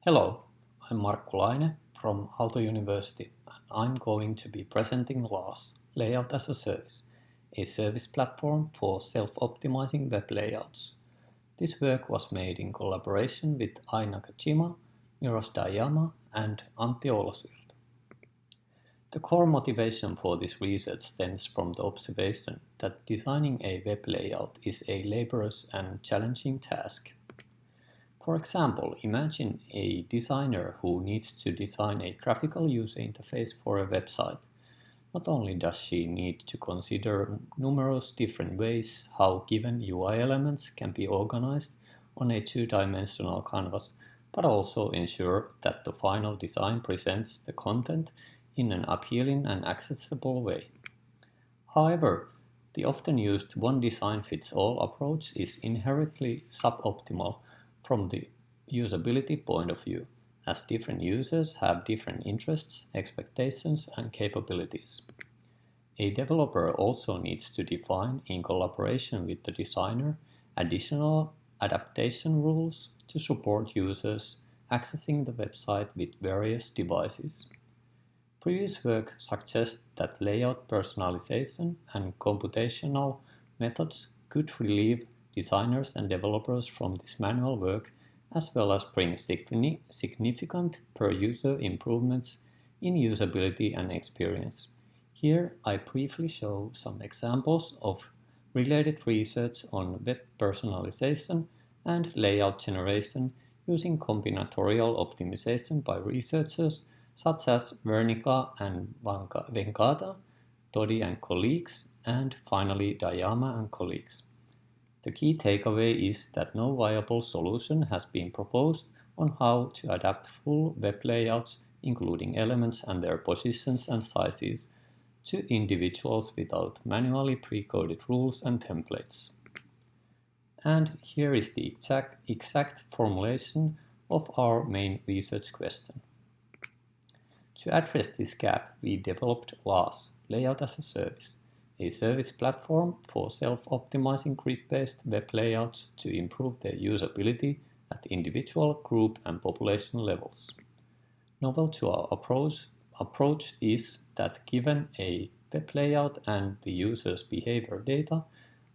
Hello, I'm Markku Laine from Aalto University and I'm going to be presenting LaaS, Layout as a Service, a service platform for self-optimizing web layouts. This work was made in collaboration with Nakajima, Niraj Dayama and Antti Oulasvirta. The core motivation for this research stems from the observation that designing a web layout is a laborious and challenging task. For example, imagine a designer who needs to design a graphical user interface for a website. Not only does she need to consider numerous different ways how given UI elements can be organized on a two-dimensional canvas, but also ensure that the final design presents the content in an appealing and accessible way. However, the often used one-design-fits-all approach is inherently suboptimal from the usability point of view, as different users have different interests, expectations, and capabilities. A developer also needs to define, in collaboration with the designer, additional adaptation rules to support users accessing the website with various devices. Previous work suggests that layout personalization and computational methods could relieve designers and developers from this manual work, as well as bring significant per-user improvements in usability and experience. Here I briefly show some examples of related research on web personalization and layout generation using combinatorial optimization by researchers such as Vernica and Venkata, Todi and colleagues, and finally Dayama and colleagues. The key takeaway is that no viable solution has been proposed on how to adapt full web layouts, including elements and their positions and sizes, to individuals without manually pre-coded rules and templates. And here is the exact formulation of our main research question. To address this gap, we developed LaaS, Layout as a Service, a service platform for self-optimizing grid-based web layouts to improve their usability at individual, group, and population levels. Novel to our approach is that given a web layout and the user's behavior data,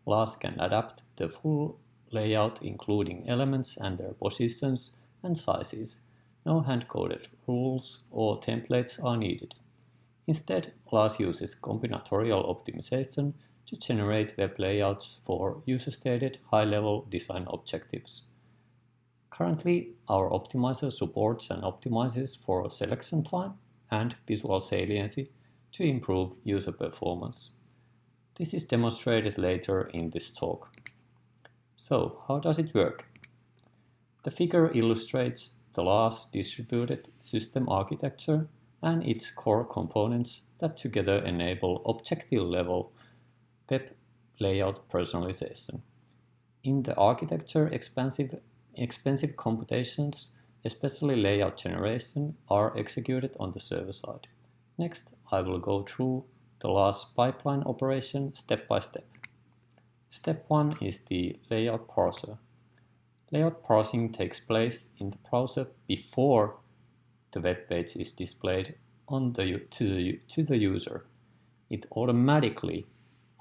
LaaS can adapt the full layout including elements and their positions and sizes. No hand-coded rules or templates are needed. Instead, LaaS uses combinatorial optimization to generate web layouts for user-stated high-level design objectives. Currently, our optimizer supports and optimizes for selection time and visual saliency to improve user performance. This is demonstrated later in this talk. So, how does it work? The figure illustrates the LaaS distributed system architecture and its core components that together enable objective-level web layout personalization. In the architecture, expensive computations, especially layout generation, are executed on the server side. Next, I will go through the LaaS pipeline operation step by step. Step 1 is the layout parser. Layout parsing takes place in the browser before the web page is displayed to the user. It automatically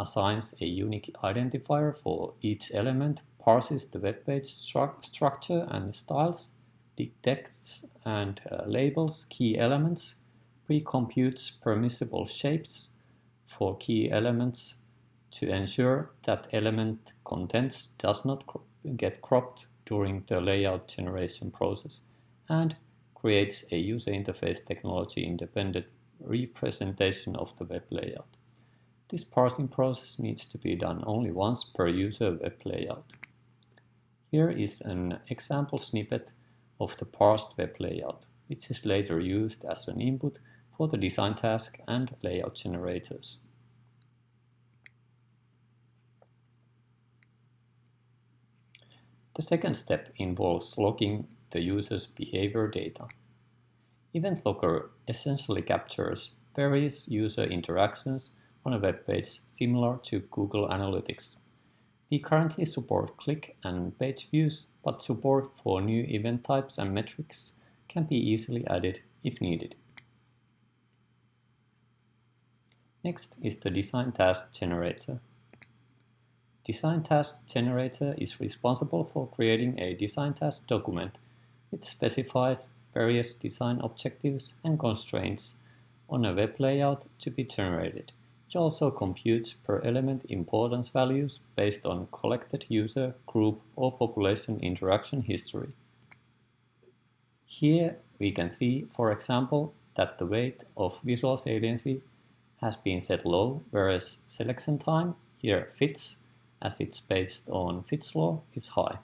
assigns a unique identifier for each element, parses the web page structure and styles, detects and labels key elements, pre-computes permissible shapes for key elements to ensure that element contents does not get cropped during the layout generation process, and creates a user interface technology-independent representation of the web layout. This parsing process needs to be done only once per user web layout. Here is an example snippet of the parsed web layout, which is later used as an input for the design task and layout generators. The second step involves logging the user's behavior data. Event Logger essentially captures various user interactions on a web page similar to Google Analytics. We currently support click and page views, but support for new event types and metrics can be easily added if needed. Next is the Design Task Generator. Design Task Generator is responsible for creating a design task document which specifies various design objectives and constraints on a web layout to be generated. It also computes per element importance values based on collected user, group, or population interaction history. Here we can see, for example, that the weight of visual saliency has been set low, whereas selection time, here fits, as it's based on Fitts law, is high.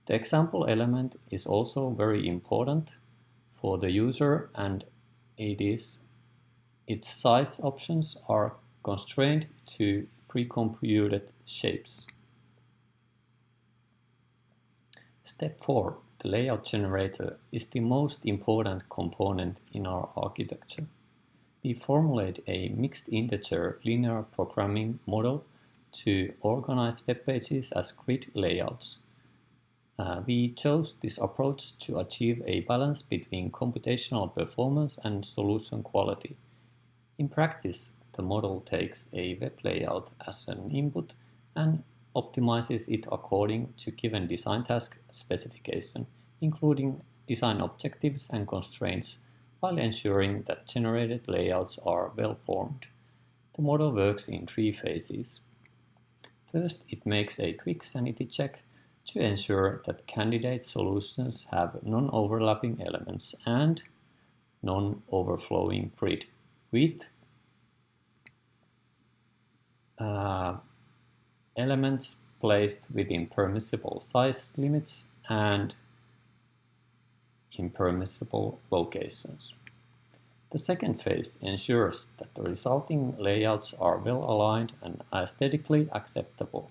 The example element is also very important for the user, and its size options are constrained to pre-computed shapes. Step 4, the layout generator, is the most important component in our architecture. We formulate a mixed integer linear programming model to organize web pages as grid layouts. We chose this approach to achieve a balance between computational performance and solution quality. In practice, the model takes a web layout as an input and optimizes it according to given design task specification, including design objectives and constraints, while ensuring that generated layouts are well formed. The model works in 3 phases. First, it makes a quick sanity check to ensure that candidate solutions have non-overlapping elements and non-overflowing grid with elements placed within permissible size limits and impermissible locations. The second phase ensures that the resulting layouts are well aligned and aesthetically acceptable.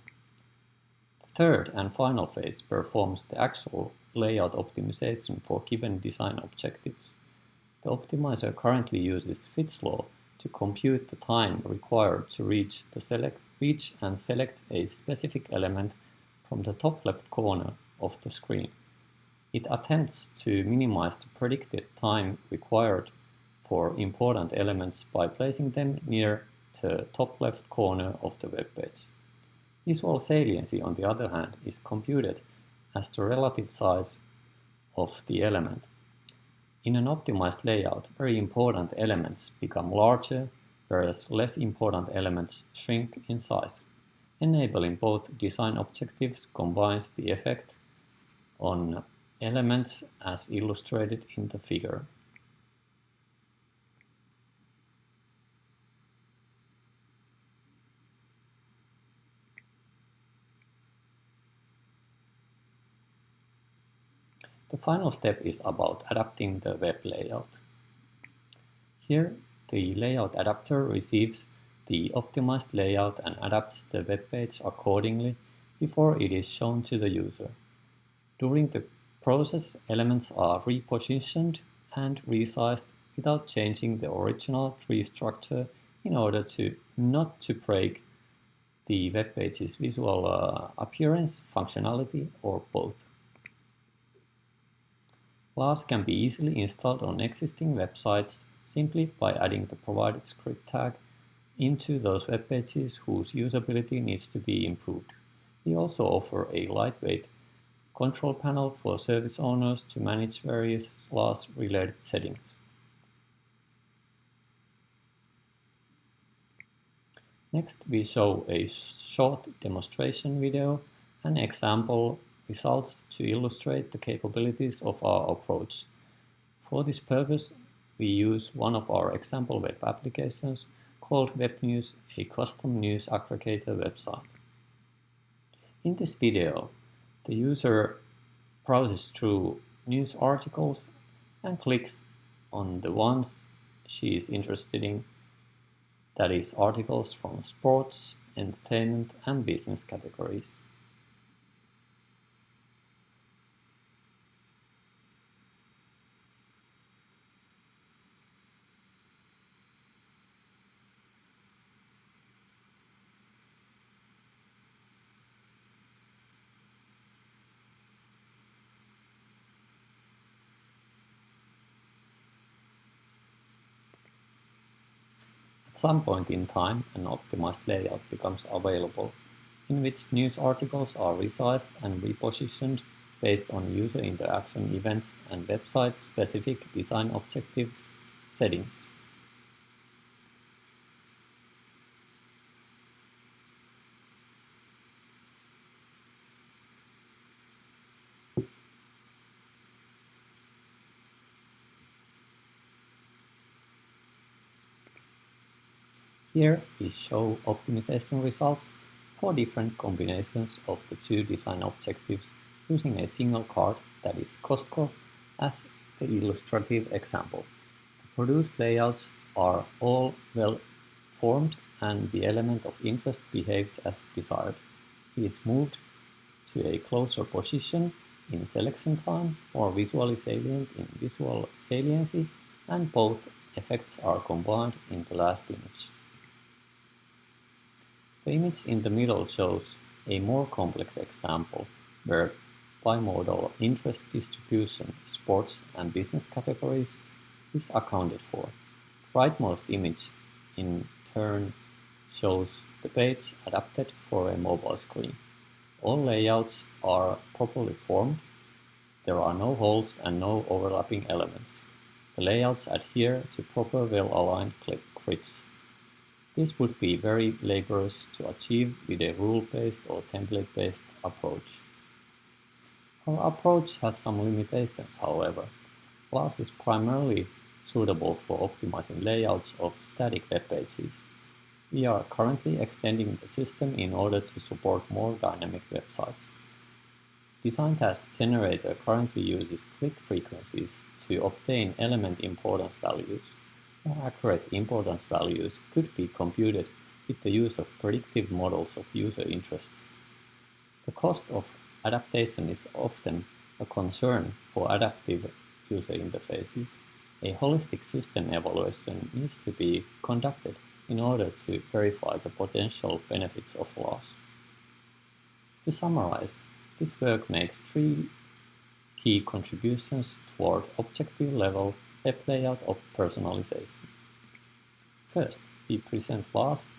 The third and final phase performs the actual layout optimization for given design objectives. The optimizer currently uses Fitts law to compute the time required to reach and select a specific element from the top left corner of the screen. It attempts to minimize the predicted time required for important elements by placing them near the top left corner of the web page. Visual saliency, on the other hand, is computed as the relative size of the element. In an optimized layout, very important elements become larger, whereas less important elements shrink in size. Enabling both design objectives combines the effect on elements as illustrated in the figure. The final step is about adapting the web layout. Here, the layout adapter receives the optimized layout and adapts the web page accordingly before it is shown to the user. During the process, elements are repositioned and resized without changing the original tree structure in order not to break the web page's visual appearance, functionality, or both. LaaS can be easily installed on existing websites simply by adding the provided script tag into those web pages whose usability needs to be improved. We also offer a lightweight control panel for service owners to manage various LaaS-related settings. Next, we show a short demonstration video and example results to illustrate the capabilities of our approach. For this purpose, we use one of our example web applications called WebNews, a custom news aggregator website. In this video, the user browses through news articles and clicks on the ones she is interested in, that is, articles from sports, entertainment, and business categories. At some point in time, an optimized layout becomes available, in which news articles are resized and repositioned based on user interaction events and website-specific design objectives settings. Here we show optimization results for different combinations of the two design objectives using a single card, that is Costco, as the illustrative example. The produced layouts are all well formed and the element of interest behaves as desired. It is moved to a closer position in selection time or visually salient in visual saliency, and both effects are combined in the last image. The image in the middle shows a more complex example where bimodal interest distribution, sports and business categories is accounted for. The rightmost image in turn shows the page adapted for a mobile screen. All layouts are properly formed. There are no holes and no overlapping elements. The layouts adhere to proper well-aligned grids. This would be very laborious to achieve with a rule-based or template-based approach. Our approach has some limitations, however. LaaS is primarily suitable for optimizing layouts of static web pages. We are currently extending the system in order to support more dynamic websites. Design Task Generator currently uses click frequencies to obtain element importance values. More accurate importance values could be computed with the use of predictive models of user interests. The cost of adaptation is often a concern for adaptive user interfaces. A holistic system evaluation needs to be conducted in order to verify the potential benefits of LaaS. To summarize, this work makes three key contributions toward objective-level web layout of personalization. First, we present LaaS,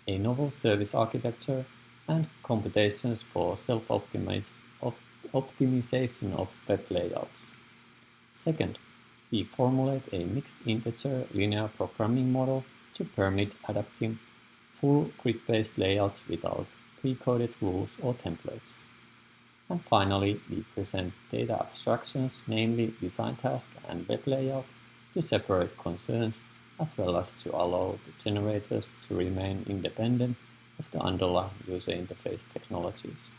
a novel service architecture, and computations for self-optimization of web layouts. Second, we formulate a mixed integer linear programming model to permit adapting full grid-based layouts without pre-coded rules or templates. And finally, we present data abstractions, namely design task and web layout, to separate concerns as well as to allow the generators to remain independent of the underlying user interface technologies.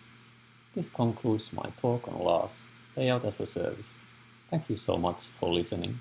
This concludes my talk on LaaS, Layout as a Service. Thank you so much for listening.